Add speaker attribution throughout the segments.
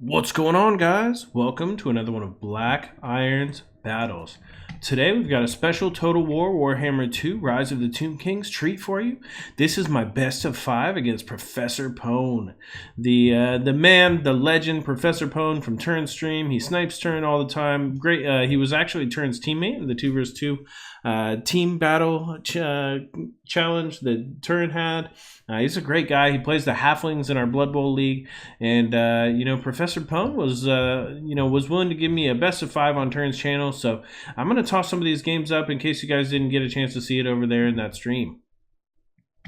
Speaker 1: What's going on, guys? Welcome to another one of Black Iron's battles. Today we've got a special Total War Warhammer 2 Rise of the Tomb Kings treat for you. This is my best of 5 against Professor Pwn. The man, the legend, Professor Pwn from Turin stream. He snipes Turin all the time. Great. He was actually Turin's teammate in the 2 vs 2 team battle challenge that Turin had. He's a great guy. He plays the Halflings in our Blood Bowl League, and Professor Pwn was was willing to give me a best of 5 on Turin's channel. So I'm gonna toss some of these games up in case you guys didn't get a chance to see it over there in that stream.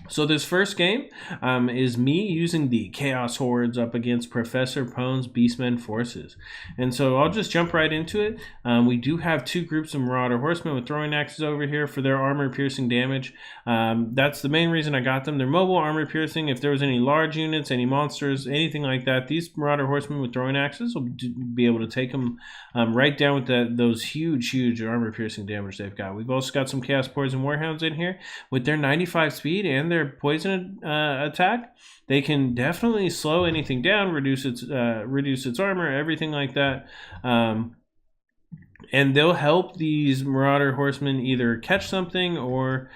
Speaker 1: So this first game is me using the Chaos Hordes up against Professor Pwn's Beastmen forces. And so I'll just jump right into it. We do have 2 groups of Marauder Horsemen with throwing axes over here for their armor-piercing damage. That's the main reason I got them. They're mobile armor-piercing. If there was any large units, any monsters, anything like that, these Marauder Horsemen with throwing axes will be able to take them right down with those huge armor-piercing damage they've got. We've also got some Chaos Hordes and Warhounds in here with their 95 speed and their poison attack. They can definitely slow anything down, reduce its armor, everything like that. And they'll help these Marauder Horsemen either catch something or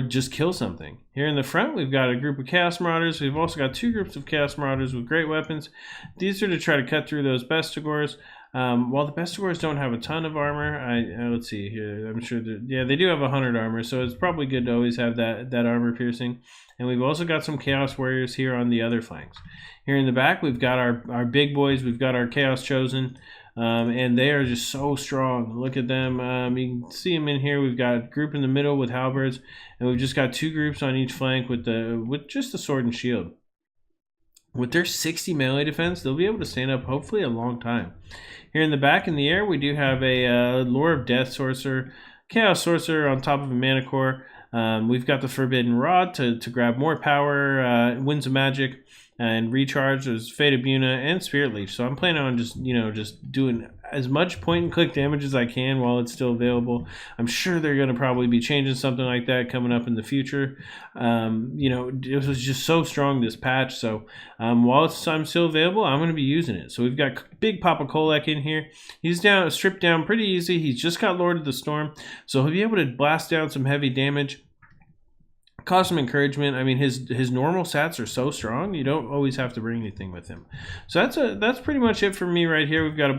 Speaker 1: just kill something. Here in the front, we've got a group of Chaos Marauders. We've also got 2 groups of Chaos Marauders with great weapons. These are to try to cut through those Bestigors. While the Bestigors don't have a ton of armor, let's see here. I'm sure they do have 100 armor, so it's probably good to always have that armor piercing. And we've also got some Chaos Warriors here on the other flanks. Here in the back, we've got our big boys. We've got our Chaos Chosen. And they are just so strong. Look at them. You can see them in here. We've got a group in the middle with halberds, and we've just got 2 groups on each flank with just the sword and shield. With their 60 melee defense, they'll be able to stand up hopefully a long time. Here in the back in the air, we do have a Lore of Death Sorcerer, Chaos Sorcerer on top of a Mana Core. We've got the Forbidden Rod to grab more power, Winds of Magic, and recharge. There's Fate of Buna and Spirit Leech. So I'm planning on just doing as much point and click damage as I can while it's still available. I'm sure they're going to probably be changing something like that coming up in the future. It was just so strong this patch. So while I'm still available, I'm going to be using it. So we've got Big Papa Kholek in here. He's stripped down pretty easy. He's just got Lord of the Storm, so he'll be able to blast down some heavy damage. Cause some encouragement. I mean, his normal stats are so strong, you don't always have to bring anything with him. So that's pretty much it for me right here. We've got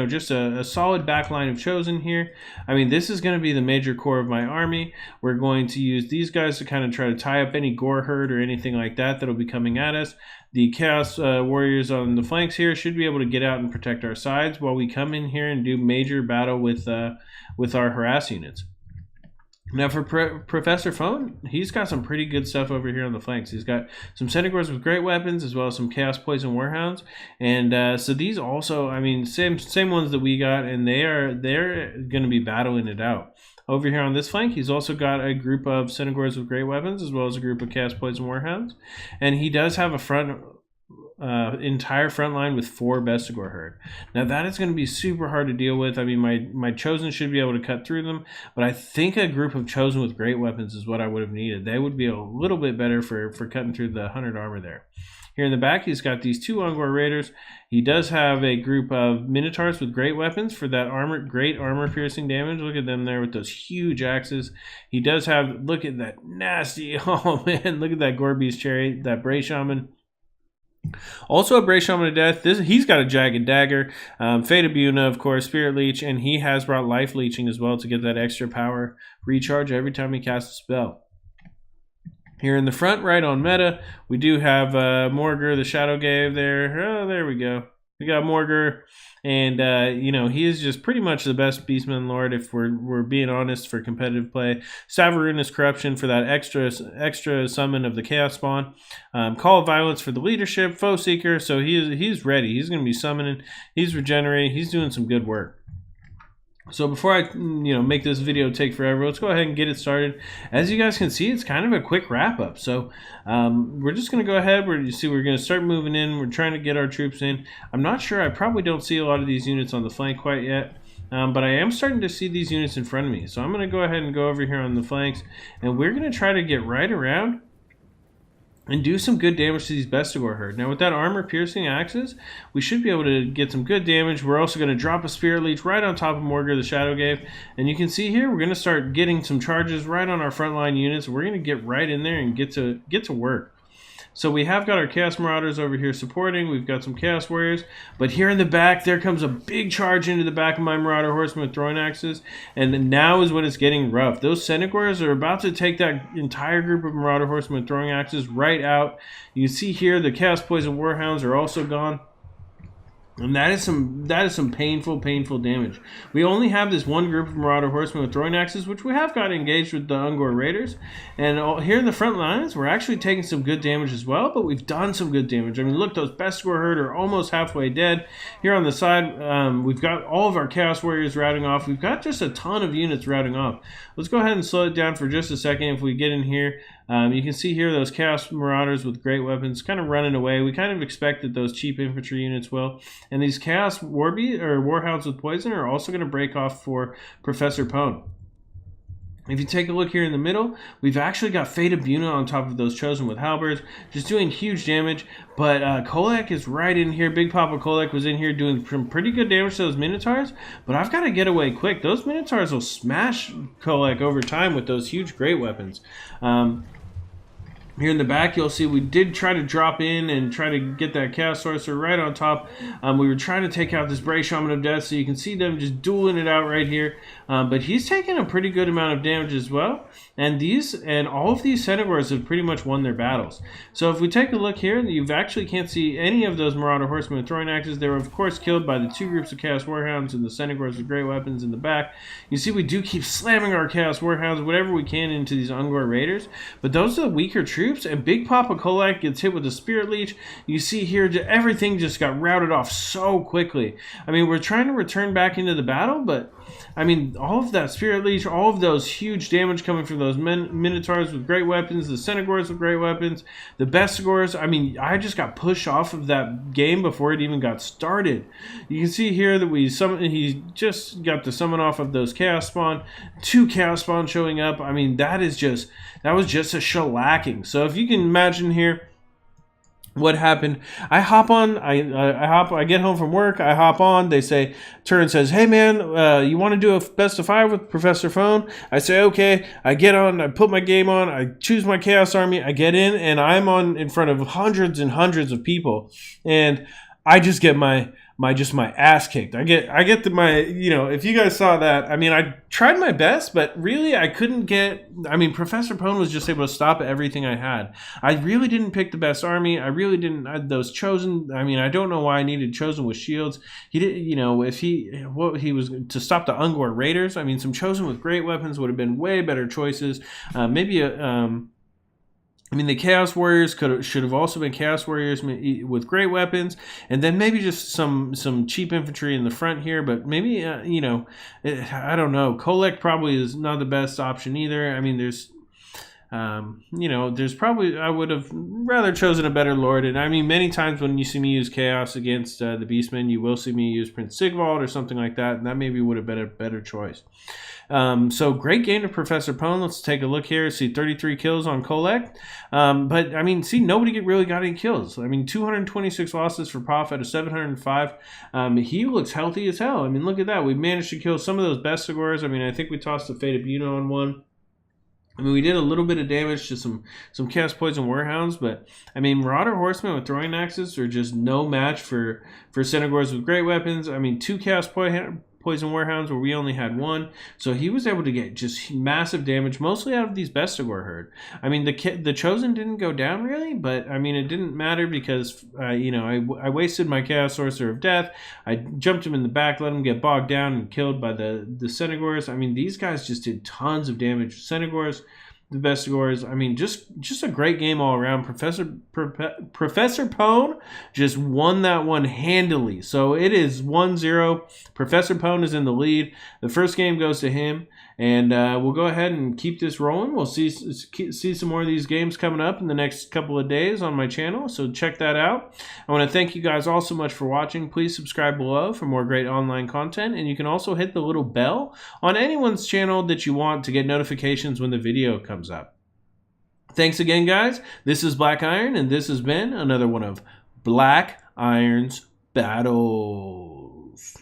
Speaker 1: just a solid back line of Chosen here. I mean, this is going to be the major core of my army. We're going to use these guys to kind of try to tie up any gore herd or anything like that that'll be coming at us. The Chaos Warriors on the flanks here should be able to get out and protect our sides while we come in here and do major battle with our harass units. Now for Professor Pwn, he's got some pretty good stuff over here on the flanks. He's got some Centigors with great weapons as well as some Chaos Poison Warhounds. And so these also, I mean, same ones that we got, and they're going to be battling it out. Over here on this flank, he's also got a group of Centigors with great weapons as well as a group of Chaos Poison Warhounds. And he does have a entire front line with 4 Bestigor herd. Now that is going to be super hard to deal with. I mean, my Chosen should be able to cut through them, but I think a group of Chosen with great weapons is what I would have needed. They would be a little bit better for cutting through the 100 armor there. Here in the back, he's got these 2 Ungor Raiders. He does have a group of Minotaurs with great weapons for that great armor piercing damage. Look at them there with those huge axes. He does have, look at that nasty, oh man, look at that Gore Beast Chariot, that Bray Shaman. Also a Bray Shaman of Death. He's got a Jagged Dagger, Fate of Buna, of course, Spirit Leech, and he has brought Life Leeching as well to get that extra power recharge every time he casts a spell. Here in the front, right on meta, we do have Morghur, the Shadow Gave there. Oh, there we go. We got Morghur, and he is just pretty much the best Beastman Lord if we're being honest for competitive play. Savarunus Corruption for that extra summon of the Chaos Spawn. Call of Violence for the leadership. Foe Seeker, so he's ready. He's going to be summoning. He's regenerating. He's doing some good work. So before I make this video take forever, let's go ahead and get it started. As you guys can see, it's kind of a quick wrap up. So we're just going to go ahead. We're going to start moving in. We're trying to get our troops in. I'm not sure. I probably don't see a lot of these units on the flank quite yet. But I am starting to see these units in front of me. So I'm going to go ahead and go over here on the flanks. And we're going to try to get right around and do some good damage to these Bestigor herd. Now with that armor-piercing axes, we should be able to get some good damage. We're also going to drop a Spirit Leech right on top of Morghur, the Shadow Gave. And you can see here, we're going to start getting some charges right on our frontline units. We're going to get right in there and get to work. So we have got our Chaos Marauders over here supporting. We've got some Chaos Warriors. But here in the back, there comes a big charge into the back of my Marauder Horsemen with throwing axes. And now is when it's getting rough. Those Centigors are about to take that entire group of Marauder Horsemen with throwing axes right out. You can see here the Chaos Poison Warhounds are also gone. And that is some painful damage. We only have this one group of Marauder Horsemen with throwing axes, which we have got engaged with the Ungor Raiders. And here in the front lines, we're actually taking some good damage as well, but we've done some good damage. I mean, look, those Bestigor herd are almost halfway dead. Here on the side, we've got all of our Chaos Warriors routing off. We've got just a ton of units routing off. Let's go ahead and slow it down for just a second. If we get in here, you can see here those Chaos Marauders with great weapons kind of running away. We kind of expect that those cheap infantry units will. And these Chaos Warhounds with poison are also going to break off for ProfPwn. If you take a look here in the middle, we've actually got Fate of Buna on top of those Chosen with halberds, just doing huge damage. But Kholek is right in here. Big Papa Kholek was in here doing some pretty good damage to those Minotaurs. But I've got to get away quick. Those Minotaurs will smash Kholek over time with those huge great weapons. Here in the back, you'll see we did try to drop in and try to get that Chaos Sorcerer right on top. We were trying to take out this Bray Shaman of Death, so you can see them just dueling it out right here. But he's taking a pretty good amount of damage as well. And all of these Centigors have pretty much won their battles. So if we take a look here, you actually can't see any of those Marauder Horsemen with throwing axes. They were, of course, killed by the two groups of Chaos Warhounds and the Centigors with great weapons in the back. You see we do keep slamming our Chaos Warhounds, whatever we can, into these Ungor Raiders. But those are the weaker troops. And Big Papa Kholek gets hit with a Spirit Leech. You see here, everything just got routed off so quickly. I mean, we're trying to return back into the battle, but I mean, all of that Spirit Leech, all of those huge damage coming from those Minotaurs with great weapons, the Centigors with great weapons, the Bestigors. I mean, I just got pushed off of that game before it even got started. You can see here that he just got the summon off of those Chaos Spawn, 2 Chaos Spawn showing up. I mean, that was just a shellacking. So if you can imagine here, what happened? I hop on. I get home from work. I hop on. They say, Turin says, "Hey man, you want to do a best of 5 with ProfPwn?" I say, "Okay." I get on. I put my game on. I choose my Chaos Army. I get in, and I'm in front of hundreds and hundreds of people, and I just get my ass kicked. I get if you guys saw that, I mean, I tried my best, but really I couldn't get. I mean, ProfPwn was just able to stop everything I had. I really didn't pick the best army. I really didn't. Those Chosen. I mean, I don't know why I needed Chosen with shields. He did. If he was to stop the Ungor Raiders. I mean, some Chosen with great weapons would have been way better choices. I mean, the Chaos Warriors should have also been Chaos Warriors with great weapons, and then maybe just some cheap infantry in the front here. But maybe I don't know. Kholek probably is not the best option either. I mean, there's probably I would have rather chosen a better Lord. And I mean, many times when you see me use Chaos against the Beastmen, you will see me use Prince Sigvald or something like that, and that maybe would have been a better choice. So great game to ProfPwn. Let's take a look here. See 33 kills on Kholek. But I mean, see, nobody really got any kills. I mean, 226 losses for Prof out of 705. He looks healthy as hell. I mean, look at that. We managed to kill some of those Bestigors. I mean, I think we tossed the Fate of Buna on one. I mean, we did a little bit of damage to some Chaos Poison Warhounds, but I mean, Marauder Horsemen with throwing axes are just no match for Centigors with great weapons. I mean, 2 Chaos Poison Warhounds where we only had 1, so he was able to get just massive damage, mostly out of these Bestigor herd. I mean, the Chosen didn't go down really, but I mean, it didn't matter because I wasted my Chaos Sorcerer of Death. I jumped him in the back, let him get bogged down and killed by the Centigors. I mean, these guys just did tons of damage. Centigors, the Bestigors. I mean, just a great game all around. ProfPwn just won that one handily. So it is 1-0. ProfPwn is in the lead. The first game goes to him. And we'll go ahead and keep this rolling. We'll see some more of these games coming up in the next couple of days on my channel, so check that out. I want to thank you guys all so much for watching. Please subscribe below for more great online content, and you can also hit the little bell on anyone's channel that you want to get notifications when the video comes up. Thanks again, guys. This is Black Iron, and this has been another one of Black Iron's Battle.